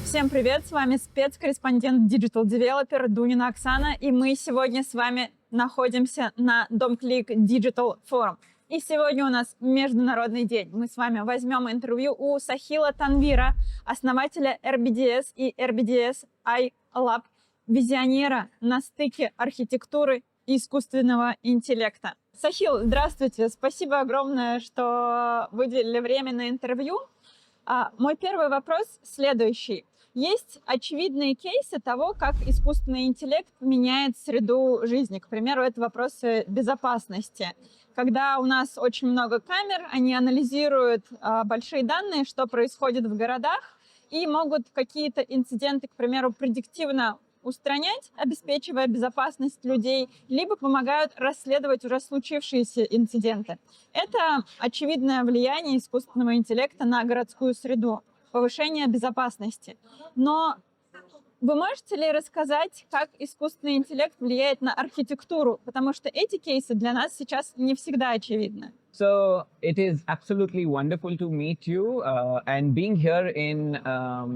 Всем привет, с вами спецкорреспондент Digital Developer Дунина Оксана, и мы сегодня с вами находимся на Domclick Digital Forum. И сегодня у нас Международный день. Мы с вами возьмем интервью у Сахила Танвира, основателя RBDS и RBDS iLab, визионера на стыке архитектуры и искусственного интеллекта. Сахил, здравствуйте, спасибо огромное, что выделили время на интервью. Мой первый вопрос следующий. Есть очевидные кейсы того, как искусственный интеллект меняет среду жизни. К примеру, это вопросы безопасности. Когда у нас очень много камер, они анализируют большие данные, что происходит в городах, и могут какие-то инциденты, к примеру, предиктивно устранять, обеспечивая безопасность людей, либо помогают расследовать уже случившиеся инциденты. Это очевидное влияние искусственного интеллекта на городскую среду, повышение безопасности. Но вы можете ли рассказать, как искусственный интеллект влияет на архитектуру? Потому что эти кейсы для нас сейчас не всегда очевидны. So it is absolutely wonderful to meet you and being here in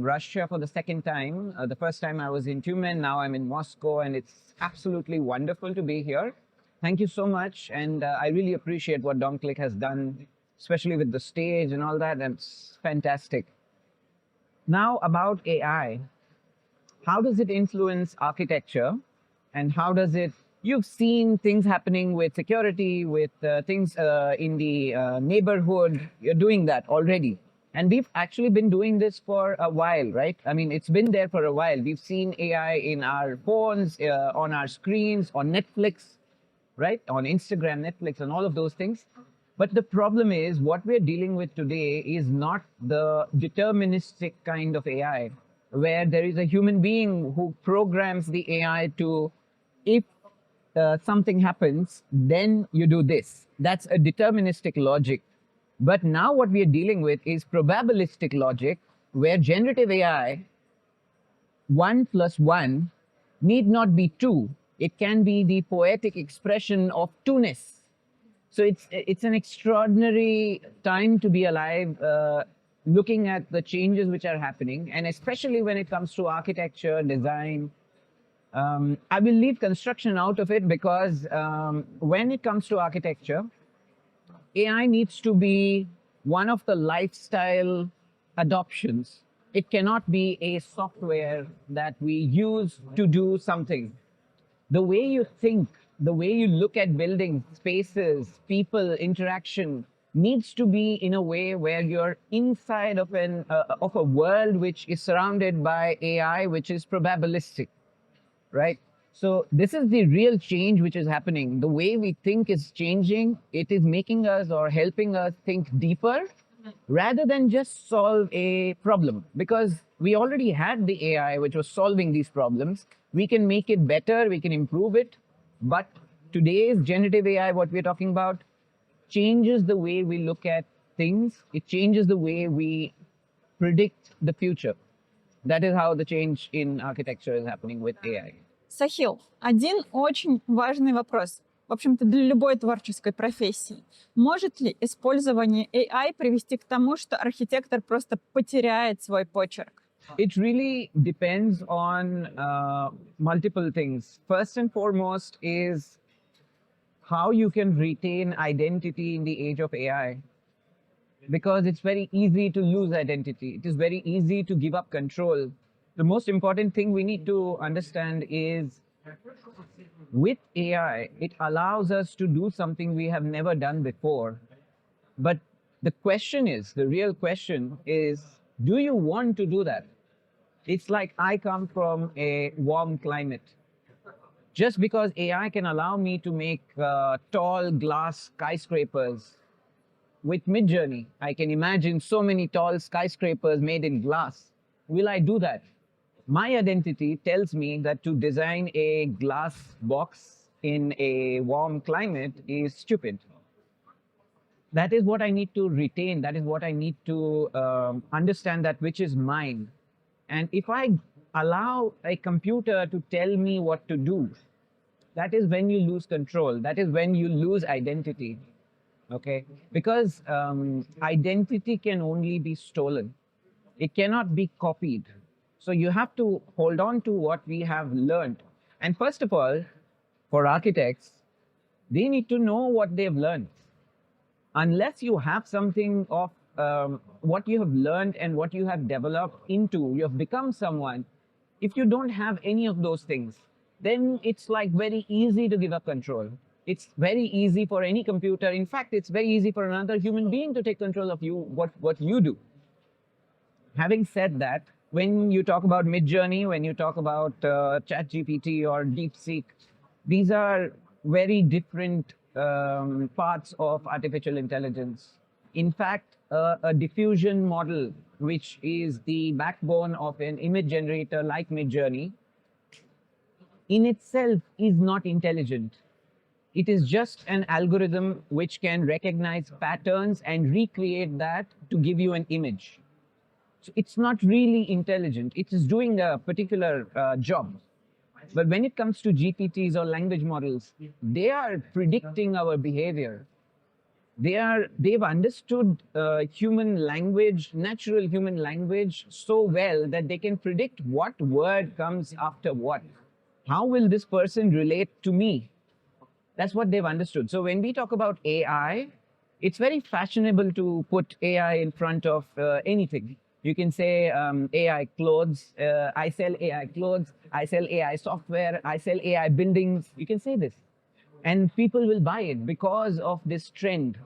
Russia for the second time. The first time I was in Tyumen, now I'm in Moscow, and it's absolutely wonderful to be here. Thank you so much, and I really appreciate what Domclick has done, especially with the stage and all that. It's fantastic. Now about AI. How does it influence architecture, and how does it you've seen things happening with security, with things in the neighborhood. You're doing that already. And we've actually been doing this for a while, right? I mean, it's been there for a while. We've seen AI in our phones, on our screens, on Netflix, right? On Instagram, Netflix, and all of those things. But the problem is what we're dealing with today is not the deterministic kind of AI, where there is a human being who programs the AI to, if something happens, then you do this. That's a deterministic logic. But now what we are dealing with is probabilistic logic, where generative AI, 1 + 1 need not be 2. It can be the poetic expression of two-ness. So it's an extraordinary time to be alive, looking at the changes which are happening, and especially when it comes to architecture, design. I will leave construction out of it because when it comes to architecture, AI needs to be one of the lifestyle adoptions. It cannot be a software that we use to do something. The way you think, the way you look at buildings, spaces, people, interaction needs to be in a way where you're inside of a world which is surrounded by AI, which is probabilistic. Right? So this is the real change which is happening. The way we think is changing. It is making us or helping us think deeper rather than just solve a problem. Because we already had the AI which was solving these problems. We can make it better, we can improve it. But today's generative AI, what we're talking about, changes the way we look at things. It changes the way we predict the future. That is how the change in architecture is happening with AI. Сахил, один очень важный вопрос, в общем-то, для любой творческой профессии. Может ли использование AI привести к тому, что архитектор просто потеряет свой почерк? It really depends on multiple things. First and foremost is how you can retain identity in the age of AI. Because it's very easy to lose identity. It is very easy to give up control. The most important thing we need to understand is with AI, it allows us to do something we have never done before. But the real question is, do you want to do that? It's like I come from a warm climate. Just because AI can allow me to make tall glass skyscrapers, with Midjourney, I can imagine so many tall skyscrapers made in glass. Will I do that? My identity tells me that to design a glass box in a warm climate is stupid. That is what I need to retain. That is what I need to understand, that which is mine. And if I allow a computer to tell me what to do, that is when you lose control. That is when you lose identity. Okay, because identity can only be stolen. It cannot be copied. So you have to hold on to what we have learned. And first of all, for architects, they need to know what they've learned. Unless you have something of what you have learned and what you have developed into, you have become someone. If you don't have any of those things, then it's like very easy to give up control. It's very easy for any computer. In fact, it's very easy for another human being to take control of you, what you do. Having said that, when you talk about Midjourney, when you talk about ChatGPT or DeepSeek, these are very different parts of artificial intelligence. In fact, a diffusion model, which is the backbone of an image generator like Midjourney, in itself is not intelligent. It is just an algorithm which can recognize patterns and recreate that to give you an image. So it's not really intelligent. It is doing a particular job. But when it comes to GPTs or language models, they are predicting our behavior. They've understood human language, natural human language so well that they can predict what word comes after what. How will this person relate to me? That's what they've understood. So when we talk about AI, it's very fashionable to put AI in front of anything. You can say AI clothes, I sell AI clothes, I sell AI software, I sell AI buildings. You can say this. And people will buy it because of this trend.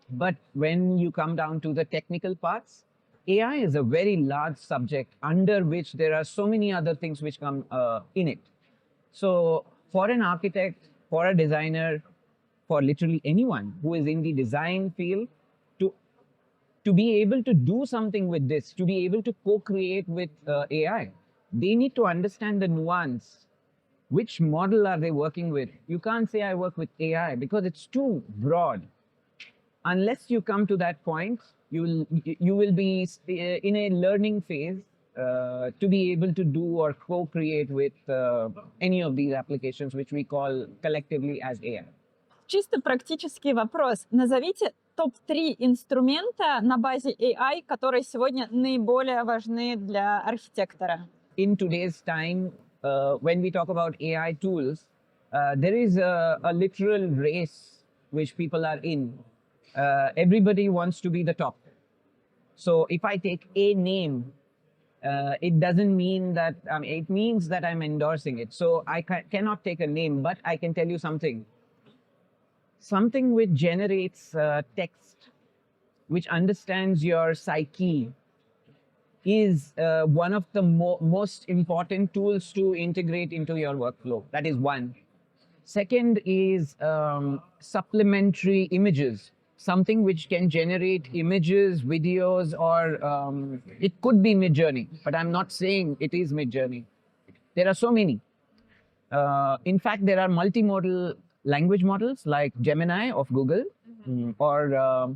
But when you come down to the technical parts, AI is a very large subject under which there are so many other things which come in it. So for an architect, for a designer, for literally anyone who is in the design field, to be able to do something with this, to be able to co-create with AI, they need to understand the nuance. Which model are they working with? You can't say I work with AI because it's too broad. Unless you come to that point, you will be in a learning phase to be able to do or co-create with any of these applications, which we call collectively as AI. Чисто практический вопрос. Назовите топ-3 инструмента на базе AI, которые сегодня наиболее важны для архитектора. In today's time, when we talk about AI tools, there is a literal race which people are in. Everybody wants to be the top. So if I take a name, it doesn't mean that, it means that I'm endorsing it. So I cannot take a name, but I can tell you something. Something which generates text, which understands your psyche, is one of the most important tools to integrate into your workflow. That is one. Second is supplementary images, something which can generate images, videos, or it could be Midjourney, but I'm not saying it is Midjourney. There are so many. In fact, there are multimodal language models like Gemini of Google, or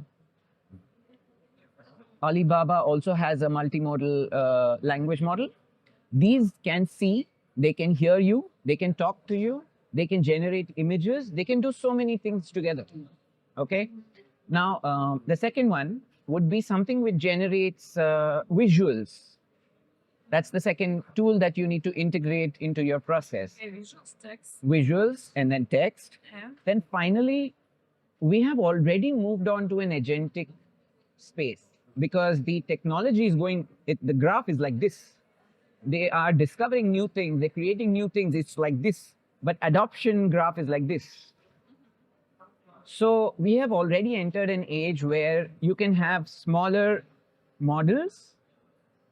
Alibaba also has a multimodal language model. These can see, they can hear you, they can talk to you, they can generate images, they can do so many things together. Okay? Now, the second one would be something which generates visuals. That's the second tool that you need to integrate into your process. Visuals, text. Visuals and then text. Yeah. Then finally, we have already moved on to an agentic space because the technology is going, the graph is like this. They are discovering new things, they're creating new things, it's like this. But adoption graph is like this. So we have already entered an age where you can have smaller models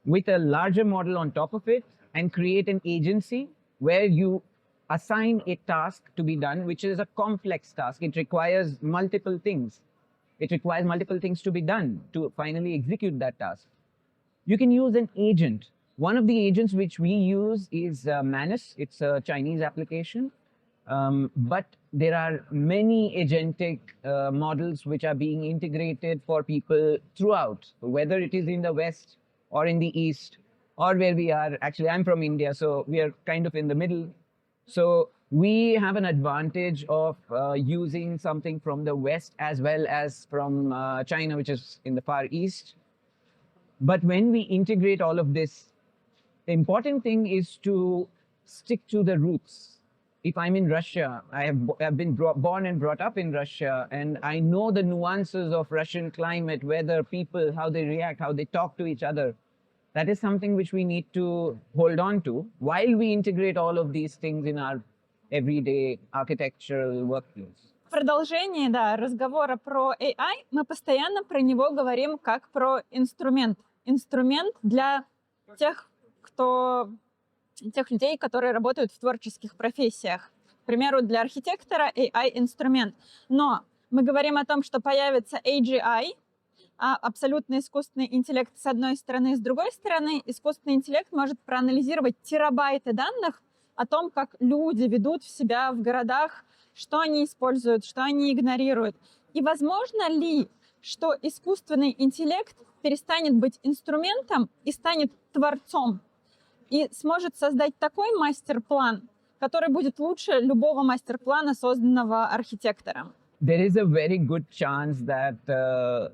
with a larger model on top of it and create an agency where you assign a task to be done, which is a complex task. It requires multiple things. It requires multiple things to be done to finally execute that task. You can use an agent. One of the agents which we use is Manus. It's a Chinese application. But there are many agentic models which are being integrated for people throughout, whether it is in the West or in the East, or where we are. Actually, I'm from India, so we are kind of in the middle. So we have an advantage of using something from the West as well as from China, which is in the Far East. But when we integrate all of this, the important thing is to stick to the roots. If I'm in Russia, I've been born and brought up in Russia, and I know the nuances of Russian climate, weather, people, how they react, how they talk to each other. That is something which we need to hold on to while we integrate all of these things in our everyday architectural workflows. В продолжении, да, разговора про AI мы постоянно про него говорим как про инструмент. Инструмент для тех людей, которые работают в творческих профессиях. К примеру, для архитектора AI инструмент. Но мы говорим о том, что появится AGI, абсолютно искусственный интеллект с одной стороны, с другой стороны искусственный интеллект может проанализировать терабайты данных о том, как люди ведут себя в городах, что они используют, что они игнорируют. И возможно ли, что искусственный интеллект перестанет быть инструментом и станет творцом, и сможет создать такой мастер-план, который будет лучше любого мастер-плана, созданного архитектором? There is a very good chance that the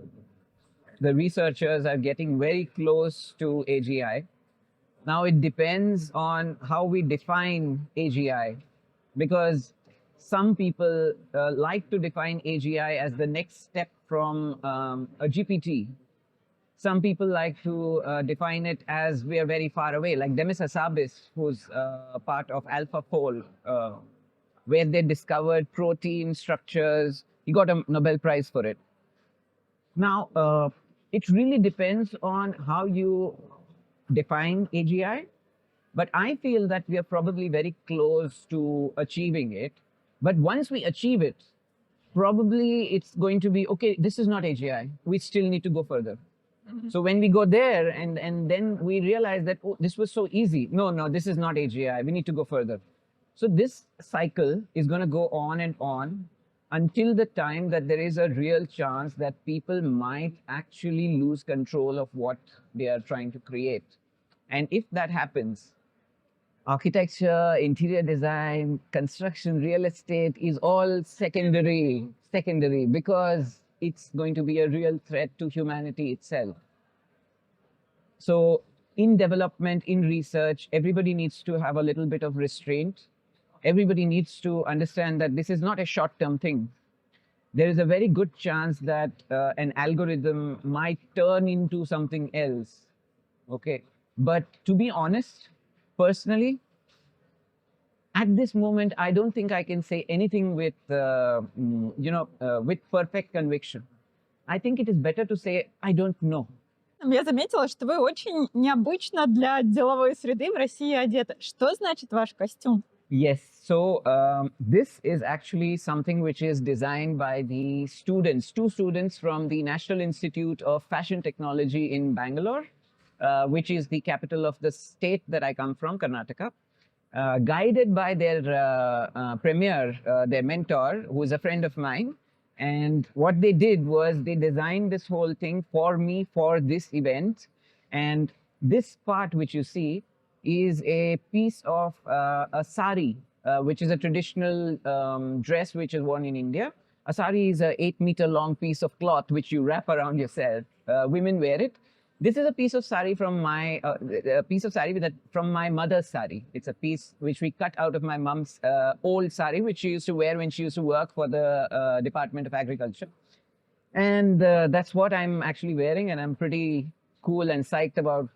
researchers are getting very close to AGI. Now it depends on how we define AGI, because some people like to define AGI as the next step from a GPT. Some people like to define it as we are very far away, like Demis Hassabis, who's part of AlphaFold, where they discovered protein structures. He got a Nobel Prize for it. Now, it really depends on how you define AGI, but I feel that we are probably very close to achieving it. But once we achieve it, probably it's going to be, okay, this is not AGI. We still need to go further. Mm-hmm. So when we go there and then we realize that, oh, this was so easy. No, this is not AGI. We need to go further. So this cycle is going to go on and on until the time that there is a real chance that people might actually lose control of what they are trying to create. And if that happens, architecture, interior design, construction, real estate is all secondary because it's going to be a real threat to humanity itself. So in development, in research, everybody needs to have a little bit of restraint. Everybody needs to understand that this is not a short-term thing. There is a very good chance that an algorithm might turn into something else. Okay, but to be honest, personally, at this moment, I don't think I can say anything with, with perfect conviction. I think it is better to say, I don't know. Я заметила, что вы очень необычно для деловой среды в России одеты. Что значит ваш костюм? Yes, so this is actually something which is designed by the students, two students from the National Institute of Fashion Technology in Bangalore, which is the capital of the state that I come from, Karnataka, guided by their premier, their mentor, who is a friend of mine. And what they did was they designed this whole thing for me for this event. And this part which you see is a piece of a sari, which is a traditional dress which is worn in India. A sari is an 8-meter long piece of cloth which you wrap around yourself. Women wear it. This is a piece of sari from my from my mother's sari. It's a piece which we cut out of my mom's old sari, which she used to wear when she used to work for the Department of Agriculture. And that's what I'm actually wearing, and I'm pretty cool and psyched about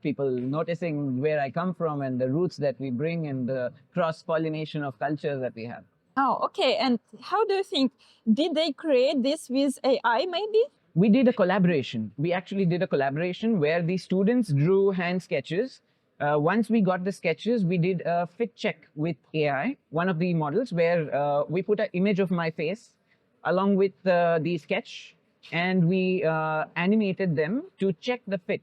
people noticing where I come from and the roots that we bring and the cross-pollination of cultures that we have. Oh, okay. And how do you think, did they create this with AI maybe? We did a collaboration. We actually did a collaboration where the students drew hand sketches. Once we got the sketches, we did a fit check with AI, one of the models, where we put an image of my face along with the sketch, and we animated them to check the fit.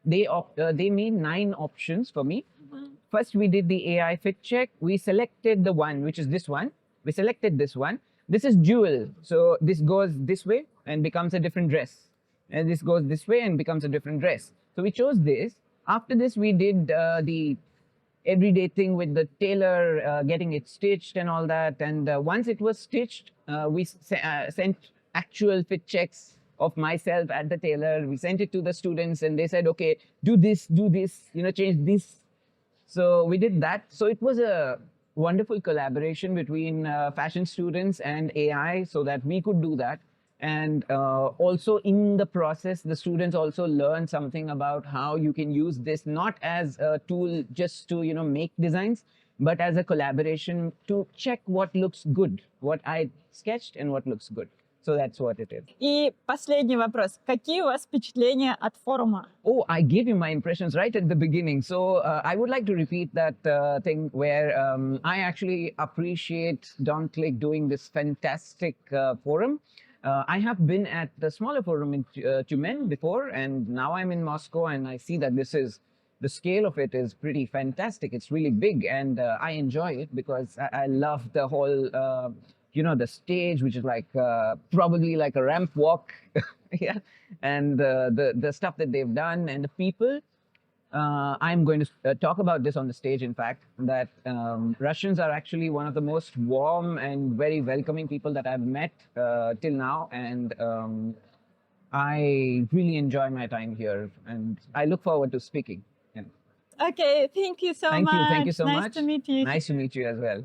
They made 9 options for me. Mm-hmm. First, we did the AI fit check. We selected the one, which is this one. We selected this one. This is dual. So this goes this way and becomes a different dress. And this goes this way and becomes a different dress. So we chose this. After this, we did the everyday thing with the tailor getting it stitched and all that. And once it was stitched, we sent actual fit checks of myself at the tailor. We sent it to the students and they said, okay, do this, change this. So we did that. So it was a wonderful collaboration between fashion students and AI so that we could do that. And also in the process, the students also learned something about how you can use this not as a tool just to, make designs, but as a collaboration to check what looks good, what I sketched and what looks good. So that's what it is. И последний вопрос. Какие у вас впечатления от форума? Oh, I gave you my impressions right at the beginning. So I would like to repeat that thing where I actually appreciate Domclick doing this fantastic forum. I have been at the smaller forum in Tyumen before, and now I'm in Moscow, and I see that the scale of it is pretty fantastic. It's really big, and I enjoy it because I love the whole, the stage, which is like probably like a ramp walk, yeah, and the stuff that they've done and the people. I'm going to talk about this on the stage, in fact, that Russians are actually one of the most warm and very welcoming people that I've met till now. And I really enjoy my time here. And I look forward to speaking. Yeah. Okay, thank you so much. Thank you so much. Nice to meet you. Nice to meet you as well.